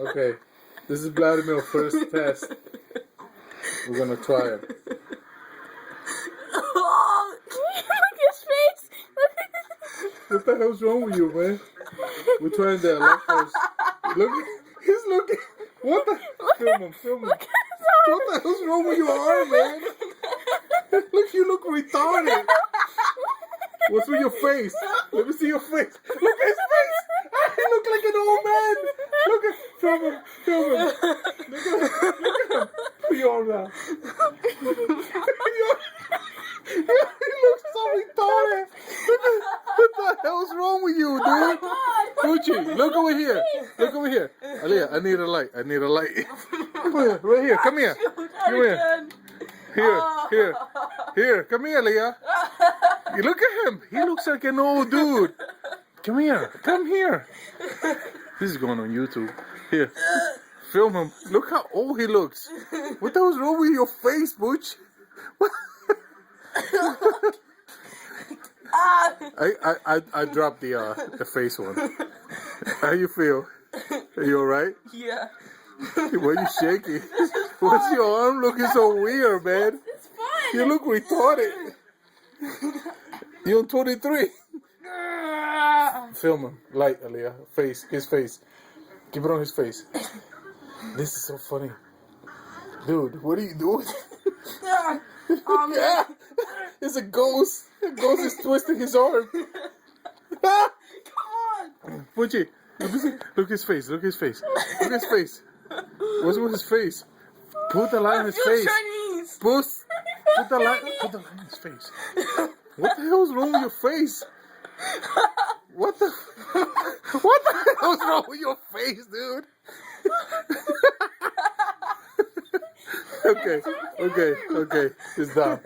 Okay. This is Vladimir's first test. We're gonna try it. Oh, look his face. What the hell's wrong with you, man? We're trying the electros. Look, he's looking. What the? Film him, film him. Look at his What the hell's wrong with your arm, man? Look, you look retarded. What's with your face? Let me see your face. Look at his face. He look like an old man. Look at, film him, film him. Look at him, Put your arm down. He looks so retarded. What the hell's wrong with you, dude? Gucci, look over here. Look over here. Aaliyah, I need a light. I need a light. Come here, right here. Come here. Come here. Here. Here. Come here, Aaliyah. You look at him. He looks like an old dude. Come here. Come here. This is going on YouTube. Here. Film him. Look how old he looks. What the hell's wrong with your face, Butch? I dropped the face one. How you feel? Are you alright? Yeah. Why are you shaking? What's your arm looking so weird, man? It's fun. You look retarded. You're on 23. Film him. Light, Aaliyah. Face. His face. Keep it on his face. This is so funny. Dude, what are you doing? Yeah. It's a ghost. The ghost is twisting his arm. Come on. Pucci, look his face. Look his face. Look his face. What's with his face? Put the light in his face. Chinese. Put the light in his face. What the hell's wrong with your face? What the hell's wrong with your face, dude? Okay. It's done.